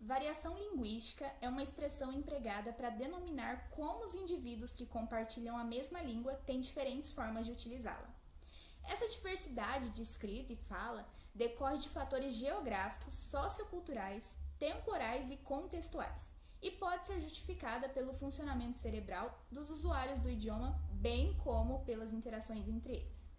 Variação linguística é uma expressão empregada para denominar como os indivíduos que compartilham a mesma língua têm diferentes formas de utilizá-la. Essa diversidade de escrita e fala decorre de fatores geográficos, socioculturais, temporais e contextuais, e pode ser justificada pelo funcionamento cerebral dos usuários do idioma, bem como pelas interações entre eles.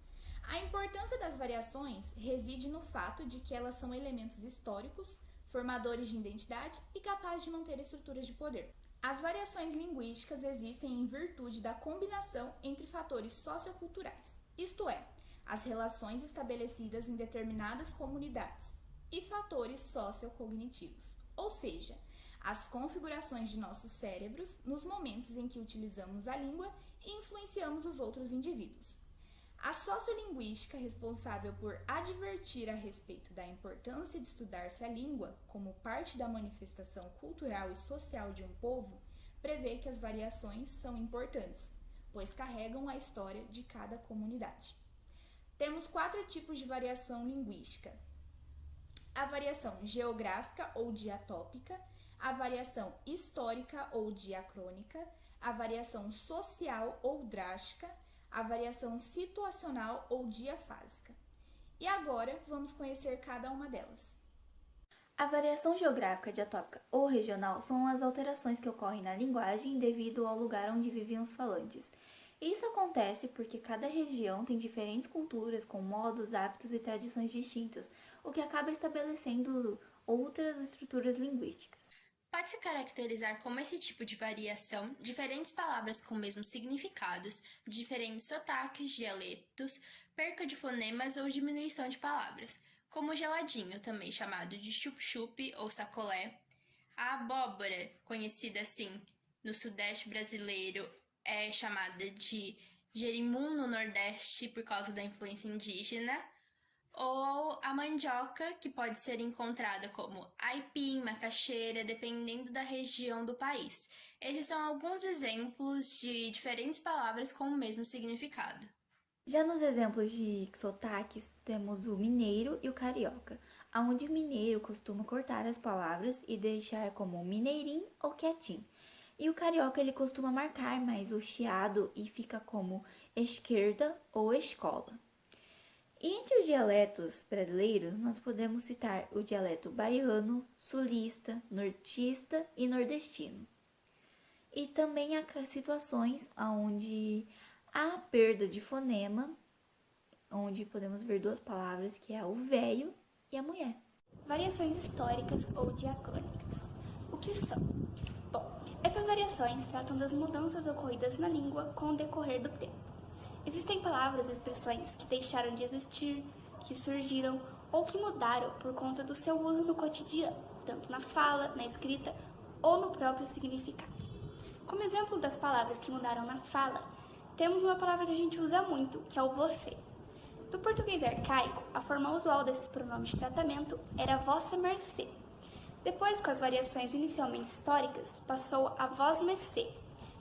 A importância das variações reside no fato de que elas são elementos históricos, formadores de identidade e capazes de manter estruturas de poder. As variações linguísticas existem em virtude da combinação entre fatores socioculturais, isto é, as relações estabelecidas em determinadas comunidades, e fatores sociocognitivos, ou seja, as configurações de nossos cérebros nos momentos em que utilizamos a língua e influenciamos os outros indivíduos. A sociolinguística, responsável por advertir a respeito da importância de estudar-se a língua como parte da manifestação cultural e social de um povo, prevê que as variações são importantes, pois carregam a história de cada comunidade. Temos 4 tipos de variação linguística: a variação geográfica ou diatópica, a variação histórica ou diacrônica, a variação social ou drástica, a variação situacional ou diafásica. E agora vamos conhecer cada uma delas. A variação geográfica, diatópica ou regional são as alterações que ocorrem na linguagem devido ao lugar onde vivem os falantes. Isso acontece porque cada região tem diferentes culturas com modos, hábitos e tradições distintas, o que acaba estabelecendo outras estruturas linguísticas. Pode-se caracterizar como esse tipo de variação diferentes palavras com mesmos significados, diferentes sotaques, dialetos, perca de fonemas ou diminuição de palavras, como o geladinho, também chamado de chup-chup ou sacolé. A abóbora, conhecida assim no sudeste brasileiro, é chamada de jerimum no nordeste por causa da influência indígena, ou a mandioca, que pode ser encontrada como aipim, macaxeira, dependendo da região do país. Esses são alguns exemplos de diferentes palavras com o mesmo significado. Já nos exemplos de sotaques, temos o mineiro e o carioca, onde o mineiro costuma cortar as palavras e deixar como mineirinho ou quietinho. E o carioca ele costuma marcar mais o chiado e fica como esquerda ou escola. E entre os dialetos brasileiros, nós podemos citar o dialeto baiano, sulista, nortista e nordestino. E também há situações onde há perda de fonema, onde podemos ver 2 palavras, que é o velho e a mulher. Variações históricas ou diacrônicas. O que são? Bom, essas variações tratam das mudanças ocorridas na língua com o decorrer do tempo. Existem palavras e expressões que deixaram de existir, que surgiram ou que mudaram por conta do seu uso no cotidiano, tanto na fala, na escrita ou no próprio significado. Como exemplo das palavras que mudaram na fala, temos uma palavra que a gente usa muito, que é o você. No português arcaico, a forma usual desse pronome de tratamento era vossa mercê. Depois, com as variações inicialmente históricas, passou a vós mercê,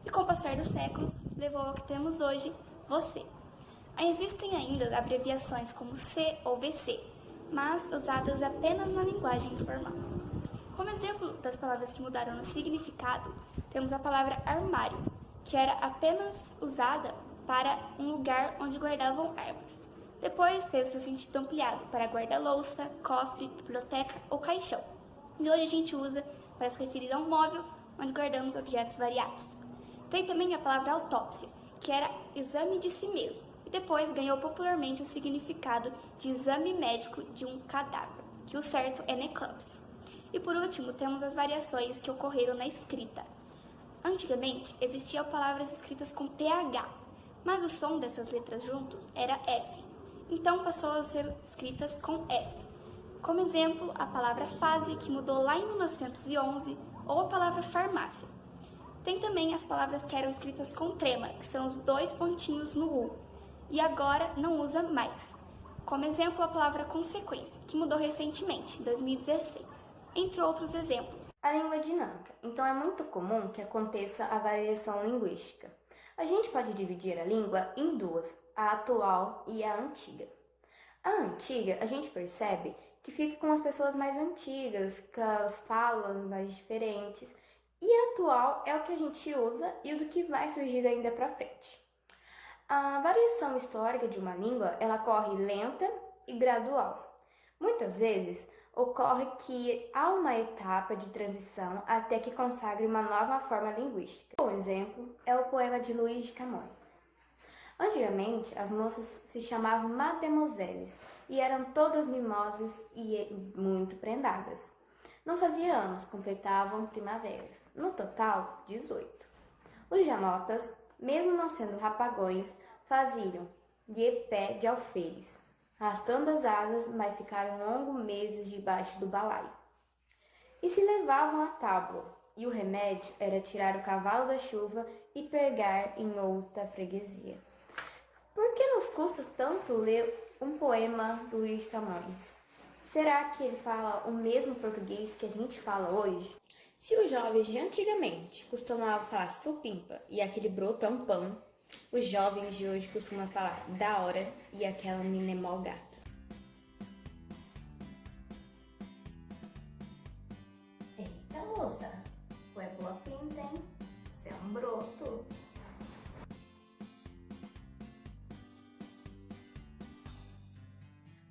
e com o passar dos séculos, levou ao que temos hoje, você. Existem ainda abreviações como C ou VC, mas usadas apenas na linguagem informal. Como exemplo das palavras que mudaram no significado, temos a palavra armário, que era apenas usada para um lugar onde guardavam armas. Depois teve seu sentido ampliado para guarda-louça, cofre, biblioteca ou caixão. E hoje a gente usa para se referir a um móvel onde guardamos objetos variados. Tem também a palavra autópsia, que era exame de si mesmo, e depois ganhou popularmente o significado de exame médico de um cadáver, que o certo é necrópsia. E por último, temos as variações que ocorreram na escrita. Antigamente, existiam palavras escritas com PH, mas o som dessas letras juntos era F, então passou a ser escritas com F. Como exemplo, a palavra fase, que mudou lá em 1911, ou a palavra farmácia. Tem também as palavras que eram escritas com trema, que são os 2 pontinhos no U, e agora não usa mais. Como exemplo, a palavra consequência, que mudou recentemente, em 2016, entre outros exemplos. A língua é dinâmica, então é muito comum que aconteça a variação linguística. A gente pode dividir a língua em 2, a atual e a antiga. A antiga, a gente percebe que fique com as pessoas mais antigas, com as falas mais diferentes. E atual é o que a gente usa e o do que vai surgir ainda para frente. A variação histórica de uma língua, ela ocorre lenta e gradual. Muitas vezes, ocorre que há uma etapa de transição até que consagre uma nova forma linguística. Um exemplo é o poema de Luís de Camões. Antigamente, as moças se chamavam mademoiselles e eram todas mimosas e muito prendadas. Não fazia anos, completavam primaveras. No total, 18. Os janotas, mesmo não sendo rapagões, faziam de pé de alferes, arrastando as asas, mas ficaram longos meses debaixo do balaio. E se levavam à tábua, e o remédio era tirar o cavalo da chuva e pregar em outra freguesia. Por que nos custa tanto ler um poema do Luís de Camões? Será que ele fala o mesmo português que a gente fala hoje? Se os jovens de antigamente costumavam falar supimpa e aquele broto é um pão, os jovens de hoje costumam falar da hora e aquela mina é mó gata. Eita, moça, tu é boa pinta, hein? Você é um broto.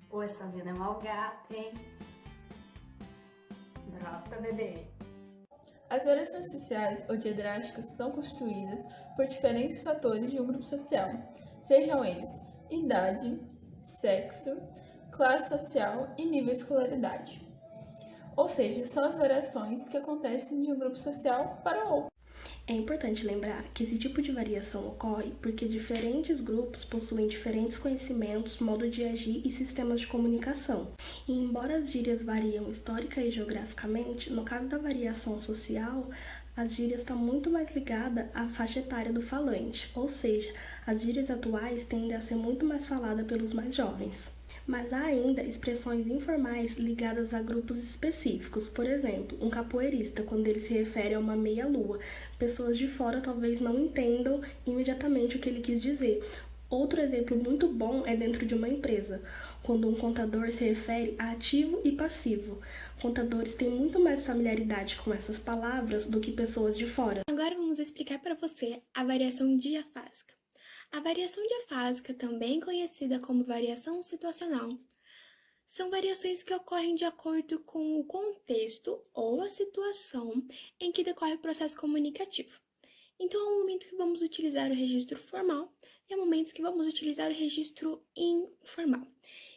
Ou essa mina é mó gata, hein? Brota, bebê. As variações sociais ou diadráticas são constituídas por diferentes fatores de um grupo social, sejam eles idade, sexo, classe social e nível de escolaridade. Ou seja, são as variações que acontecem de um grupo social para outro. É importante lembrar que esse tipo de variação ocorre porque diferentes grupos possuem diferentes conhecimentos, modo de agir e sistemas de comunicação. E embora as gírias variam histórica e geograficamente, no caso da variação social, as gírias estão muito mais ligadas à faixa etária do falante, ou seja, as gírias atuais tendem a ser muito mais faladas pelos mais jovens. Mas há ainda expressões informais ligadas a grupos específicos. Por exemplo, um capoeirista, quando ele se refere a uma meia-lua. Pessoas de fora talvez não entendam imediatamente o que ele quis dizer. Outro exemplo muito bom é dentro de uma empresa, quando um contador se refere a ativo e passivo. Contadores têm muito mais familiaridade com essas palavras do que pessoas de fora. Agora vamos explicar para você a variação diafásica. A variação diafásica, também conhecida como variação situacional, são variações que ocorrem de acordo com o contexto ou a situação em que decorre o processo comunicativo. Então, há um momento que vamos utilizar o registro formal e há momentos que vamos utilizar o registro informal.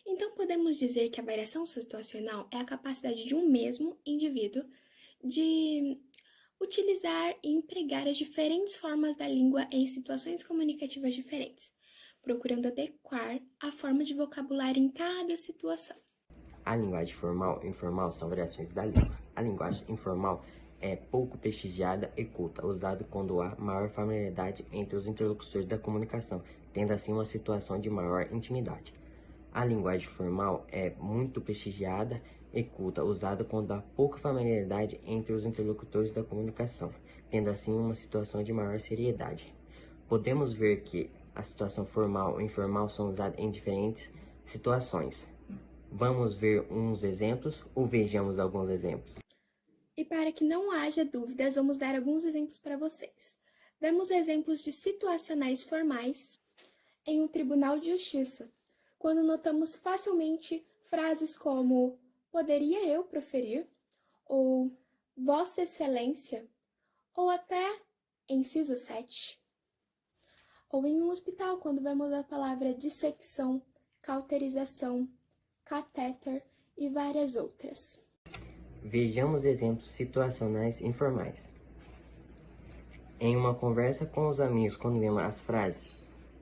Então, podemos dizer que a variação situacional é a capacidade de um mesmo indivíduo de utilizar e empregar as diferentes formas da língua em situações comunicativas diferentes, procurando adequar a forma de vocabulário em cada situação. A linguagem formal e informal são variações da língua. A linguagem informal é pouco prestigiada e culta, usada quando há maior familiaridade entre os interlocutores da comunicação, tendo assim uma situação de maior intimidade. A linguagem formal é muito prestigiada e culta, usada quando há pouca familiaridade entre os interlocutores da comunicação, tendo assim uma situação de maior seriedade. Podemos ver que a situação formal e informal são usadas em diferentes situações. Vamos ver uns exemplos ou vejamos alguns exemplos? E para que não haja dúvidas, vamos dar alguns exemplos para vocês. Vemos exemplos de situacionais formais em um tribunal de justiça, quando notamos facilmente frases como poderia eu proferir, ou Vossa Excelência, ou até inciso 7. Ou em um hospital, quando vemos a palavra dissecção, cauterização, catéter e várias outras. Vejamos exemplos situacionais informais. Em uma conversa com os amigos, quando vemos as frases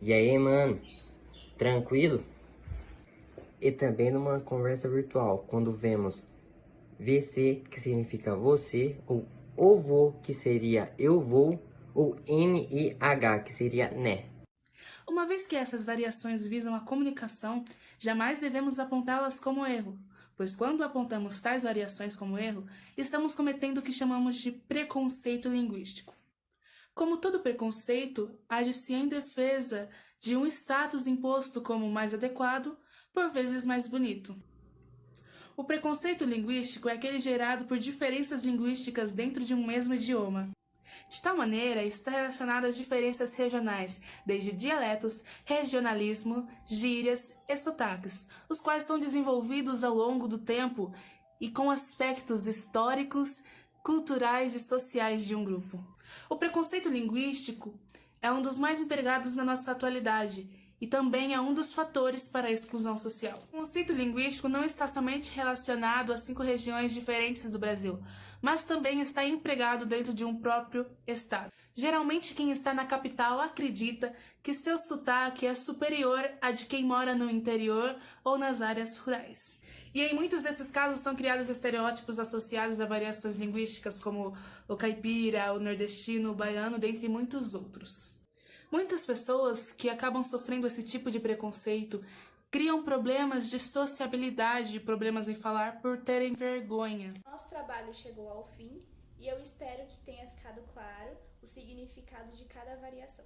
"E aí, mano? Tranquilo?" E também numa conversa virtual, quando vemos VC, que significa você, ou vou, que seria eu vou, ou NIH, que seria né. Uma vez que essas variações visam a comunicação, jamais devemos apontá-las como erro, pois quando apontamos tais variações como erro, estamos cometendo o que chamamos de preconceito linguístico. Como todo preconceito, age-se em defesa de um status imposto como mais adequado, por vezes mais bonito. O preconceito linguístico é aquele gerado por diferenças linguísticas dentro de um mesmo idioma. De tal maneira, está relacionado às diferenças regionais, desde dialetos, regionalismo, gírias e sotaques, os quais são desenvolvidos ao longo do tempo e com aspectos históricos, culturais e sociais de um grupo. O preconceito linguístico é um dos mais empregados na nossa atualidade e também é um dos fatores para a exclusão social. O conceito linguístico não está somente relacionado a 5 regiões diferentes do Brasil, mas também está empregado dentro de um próprio estado. Geralmente, quem está na capital acredita que seu sotaque é superior a de quem mora no interior ou nas áreas rurais. E em muitos desses casos são criados estereótipos associados a variações linguísticas como o caipira, o nordestino, o baiano, dentre muitos outros. Muitas pessoas que acabam sofrendo esse tipo de preconceito criam problemas de sociabilidade e problemas em falar por terem vergonha. Nosso trabalho chegou ao fim e eu espero que tenha ficado claro o significado de cada variação.